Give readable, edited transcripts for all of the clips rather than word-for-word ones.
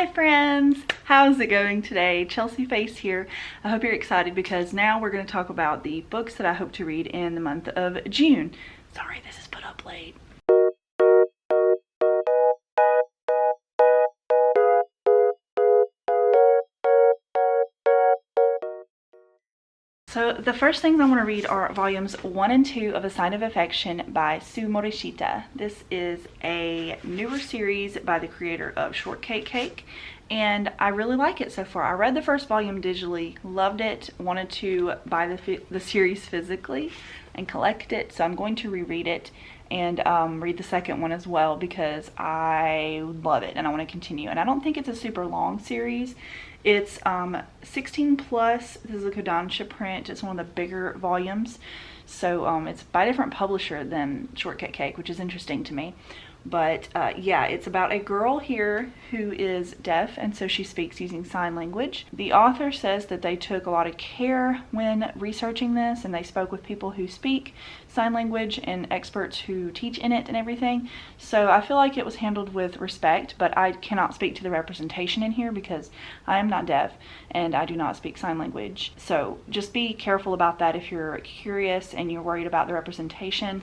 Hi friends! How's it going today? Chelsea Face here. I hope you're excited because now we're going to talk about the books that I hope to read in the month of June. Sorry, this is put up late. So the first things I want to read are volumes 1 and 2 of A Sign of Affection by Sue Morishita. This is a newer series by the creator of Shortcake Cake, and I really like it so far. I read the first volume digitally, loved it, wanted to buy the series physically and collect it, so I'm going to reread it and read the second one as well because I love it and I want to continue. And I don't think it's a super long series. It's 16 plus. This is a Kodansha print. It's one of the bigger volumes. So it's by a different publisher than Shortcake Cake, which is interesting to me. But yeah, it's about a girl here who is deaf, and so she speaks using sign language. The author says that they took a lot of care when researching this, and they spoke with people who speak sign language and experts who teach in it and everything. So I feel like it was handled with respect, but I cannot speak to the representation in here because I am not deaf and I do not speak sign language. So just be careful about that if you're curious and you're worried about the representation.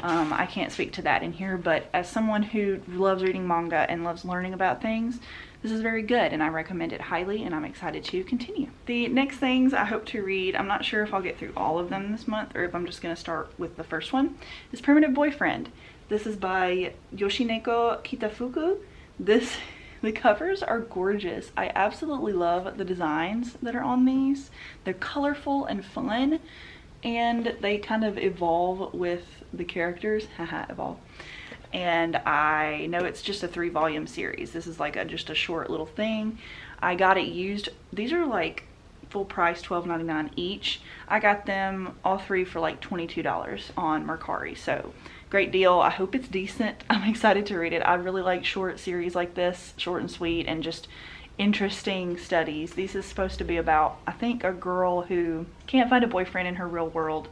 I can't speak to that in here, but as someone who loves reading manga and loves learning about things, this is very good and I recommend it highly, and I'm excited to continue. The next things I hope to read, I'm not sure if I'll get through all of them this month or if I'm just going to start with the first one, is Primitive Boyfriend. This is by Yoshineko Kitafuku. The covers are gorgeous. I absolutely love the designs that are on these. They're colorful and fun, and they kind of evolve with the characters. Haha, evolve. And I know it's just a 3-volume series. This is like just a short little thing. I got it used. These are like full price, $12.99 each. I got them all 3 for like $22 on Mercari. So great deal. I hope it's decent. I'm excited to read it. I really like short series like this, short and sweet and just interesting studies. This is supposed to be about, I think, a girl who can't find a boyfriend in her real world,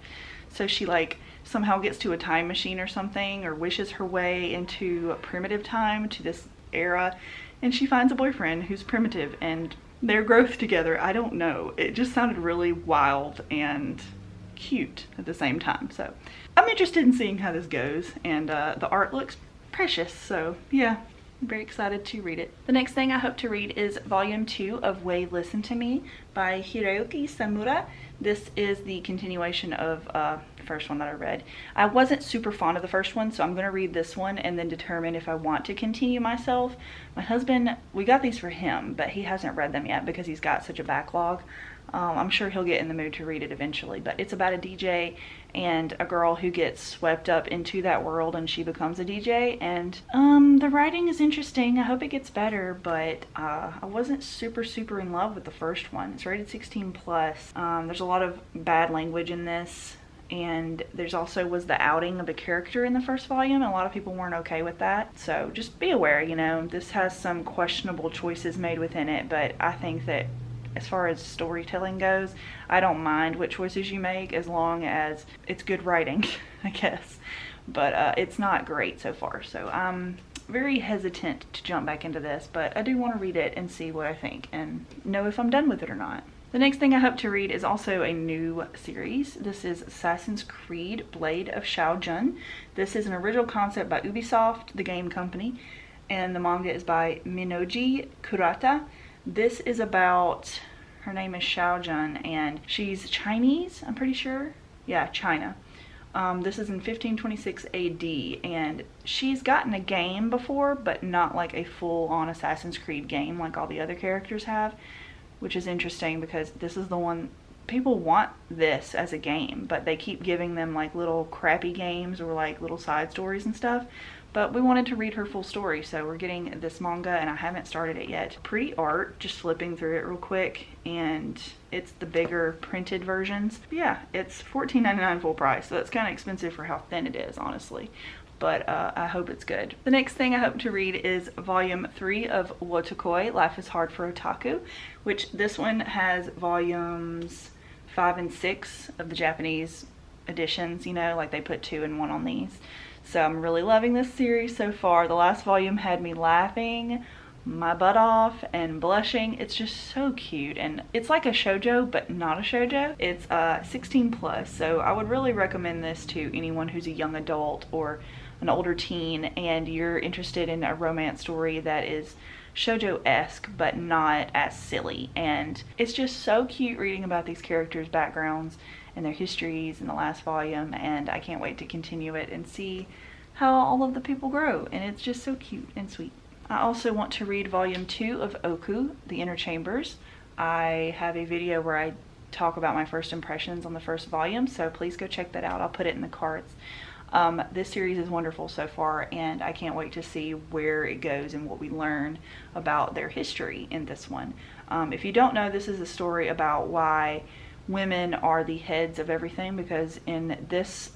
so she like somehow gets to a time machine or something, or wishes her way into primitive time, to this era, and she finds a boyfriend who's primitive and their growth together. I don't know, it just sounded really wild and cute at the same time, so I'm interested in seeing how this goes, and the art looks precious, so yeah, I'm very excited to read it. The next thing I hope to read is volume 2 of Way Listen to Me by Hiroyuki Samura. This is the continuation of the first one that I read. I wasn't super fond of the first one, so I'm going to read this one and then determine if I want to continue myself. My husband, we got these for him, but he hasn't read them yet because he's got such a backlog. I'm sure he'll get in the mood to read it eventually, but it's about a DJ and a girl who gets swept up into that world and she becomes a DJ, and the writing is interesting. I hope it gets better, but I wasn't super in love with the first one. It's rated 16 plus. There's a lot of bad language in this, and there's also was the outing of a character in the first volume, and a lot of people weren't okay with that, so just be aware. You know, this has some questionable choices made within it, but I think that as far as storytelling goes, I don't mind what choices you make as long as it's good writing, I guess. But it's not great so far, so I'm very hesitant to jump back into this, but I do want to read it and see what I think and know if I'm done with it or not. The next thing I hope to read is also a new series. This is Assassin's Creed Blade of Xiaojun. This is an original concept by Ubisoft, the game company, and the manga is by Minoji Kurata. This is about, her name is Xiaojun, and she's Chinese, I'm pretty sure. Yeah, China. This is in 1526 AD, and she's gotten a game before, but not like a full-on Assassin's Creed game like all the other characters have, which is interesting because this is the one, people want this as a game, but they keep giving them like little crappy games or like little side stories and stuff. But we wanted to read her full story, so we're getting this manga, and I haven't started it yet. Pretty art, just flipping through it real quick, and it's the bigger printed versions. But yeah, it's $14.99 full price, so that's kind of expensive for how thin it is, honestly. But I hope it's good. The next thing I hope to read is volume 3 of Watakoi, Life is Hard for Otaku, which this one has volumes 5 and 6 of the Japanese editions, you know, like they put 2 and 1 on these. So I'm really loving this series so far. The last volume had me laughing my butt off and blushing. It's just so cute, and it's like a shoujo but not a shoujo. It's 16 plus, so I would really recommend this to anyone who's a young adult or an older teen and you're interested in a romance story that is shoujo-esque but not as silly. And it's just so cute reading about these characters' backgrounds and their histories in the last volume, and I can't wait to continue it and see how all of the people grow, and it's just so cute and sweet. I also want to read volume 2 of Oku, The Inner Chambers. I have a video where I talk about my first impressions on the first volume, so please go check that out. I'll put it in the cards. This series is wonderful so far, and I can't wait to see where it goes and what we learn about their history in this one. If you don't know, this is a story about why women are the heads of everything, because in this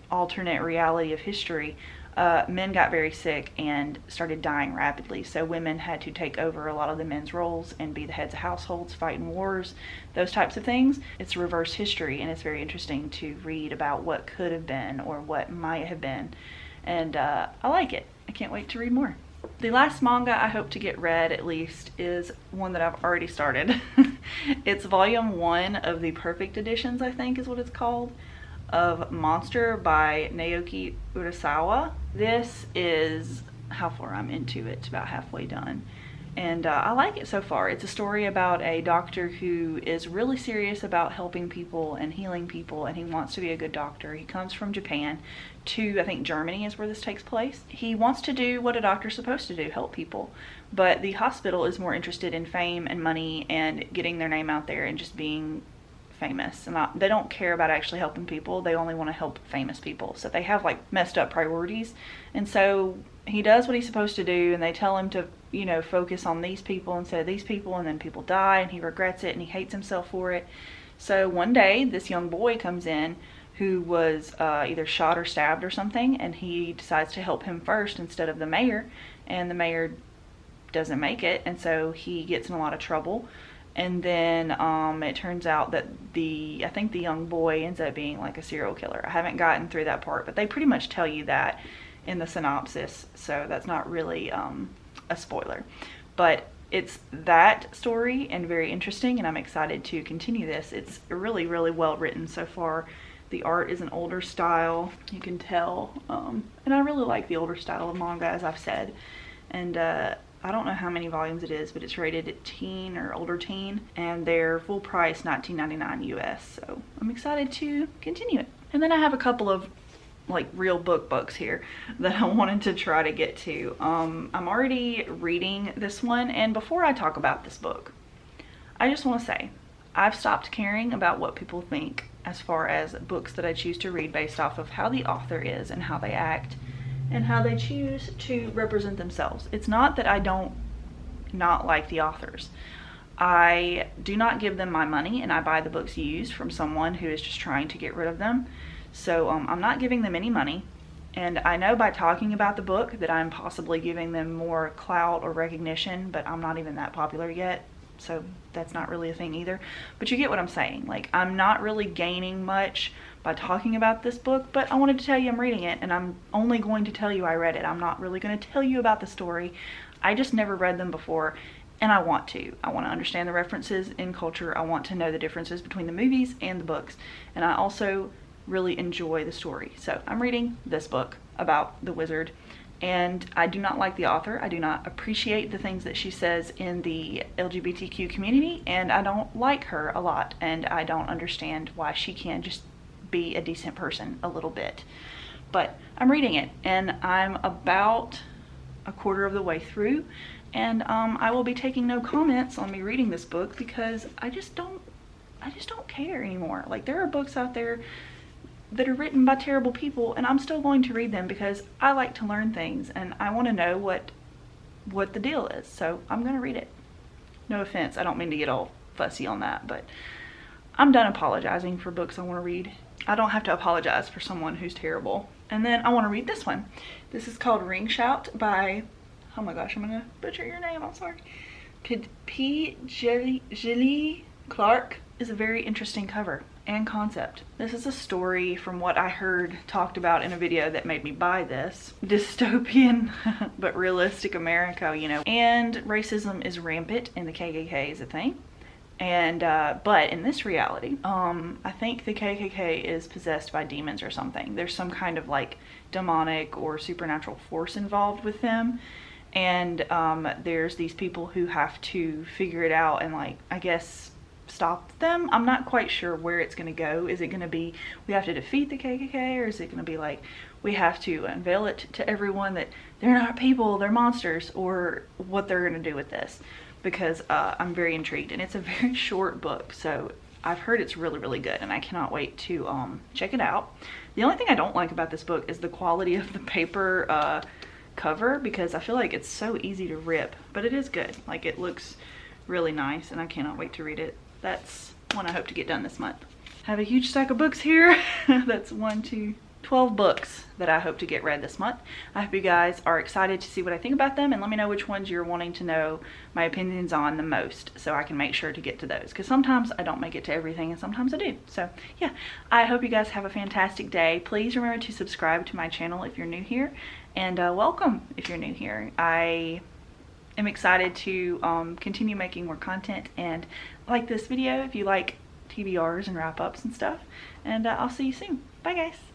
alternate reality of history, men got very sick and started dying rapidly, so women had to take over a lot of the men's roles and be the heads of households, fight in wars, those types of things. It's reverse history, and it's very interesting to read about what could have been or what might have been, and I like it. I can't wait to read more. The last manga I hope to get read, at least, is one that I've already started. It's volume 1 of the Perfect Editions, I think is what it's called, of Monster by Naoki Urasawa. This is how far I'm into it. It's about halfway done, and I like it so far. It's a story about a doctor who is really serious about helping people and healing people, and he wants to be a good doctor. He comes from Japan to, I think, Germany is where this takes place. He wants to do what a doctor's supposed to do, help people, but the hospital is more interested in fame and money and getting their name out there and just being famous, and they don't care about actually helping people. They only want to help famous people, so they have like messed up priorities. And so he does what he's supposed to do, and they tell him to, you know, focus on these people instead of these people, and then people die and he regrets it and he hates himself for it. So one day this young boy comes in who was either shot or stabbed or something, and he decides to help him first instead of the mayor, and the mayor doesn't make it, and so he gets in a lot of trouble. And then it turns out that I think the young boy ends up being like a serial killer. I haven't gotten through that part, but they pretty much tell you that in the synopsis, so that's not really a spoiler. But it's that story and very interesting, and I'm excited to continue this. It's really, really well written so far. The art is an older style, you can tell, and I really like the older style of manga, as I've said. And I don't know how many volumes it is, but it's rated teen or older teen, and they're full price $19.99 US, so I'm excited to continue it. And then I have a couple of like real books here that I wanted to try to get to. I'm already reading this one, and before I talk about this book, I just want to say I've stopped caring about what people think as far as books that I choose to read based off of how the author is and how they act and how they choose to represent themselves. It's not that I don't not like the authors. I do not give them my money, and I buy the books used from someone who is just trying to get rid of them. So I'm not giving them any money, and I know by talking about the book that I'm possibly giving them more clout or recognition, but I'm not even that popular yet, so that's not really a thing either. But you get what I'm saying. Like, I'm not really gaining much by talking about this book, but I wanted to tell you I'm reading it, and I'm only going to tell you I read it. I'm not really going to tell you about the story. I just never read them before, and I want to. I want to understand the references in culture. I want to know the differences between the movies and the books, and I also really enjoy the story. So I'm reading this book about the wizard, and I do not like the author. I do not appreciate the things that she says in the LGBTQ community, and I don't like her a lot, and I don't understand why she can't just be a decent person a little bit. But I'm reading it, and I'm about a quarter of the way through, and I will be taking no comments on me reading this book because I just don't care anymore. Like, there are books out there that are written by terrible people, and I'm still going to read them because I like to learn things and I want to know what the deal is. So I'm going to read it. No offense, I don't mean to get all fussy on that, but I'm done apologizing for books I want to read. I don't have to apologize for someone who's terrible. And then I want to read this one. This is called Ring Shout by, oh my gosh, I'm going to butcher your name, I'm sorry. P. Jelly Clark. Is a very interesting cover. and concept. This is a story from what I heard talked about in a video that made me buy this. Dystopian but realistic America, you know. And racism is rampant and the KKK is a thing. And but in this reality, I think the KKK is possessed by demons or something. There's some kind of like demonic or supernatural force involved with them. And there's these people who have to figure it out and, like, I guess stop them. I'm not quite sure where it's going to go. Is it going to be we have to defeat the KKK, or is it going to be like we have to unveil it to everyone that they're not people, they're monsters, or what they're going to do with this? Because I'm very intrigued, and it's a very short book, so I've heard it's really, really good, and I cannot wait to check it out. The only thing I don't like about this book is the quality of the paper cover, because I feel like it's so easy to rip, but it is good. Like, it looks really nice, and I cannot wait to read it. That's one I hope to get done this month. I have a huge stack of books here. That's 12 books that I hope to get read this month. I hope you guys are excited to see what I think about them, and let me know which ones you're wanting to know my opinions on the most, so I can make sure to get to those, because sometimes I don't make it to everything and sometimes I do. So yeah, I hope you guys have a fantastic day. Please remember to subscribe to my channel if you're new here, and welcome if you're new here. I am excited to continue making more content, and like this video if you like TBRs and wrap-ups and stuff, and I'll see you soon. Bye guys.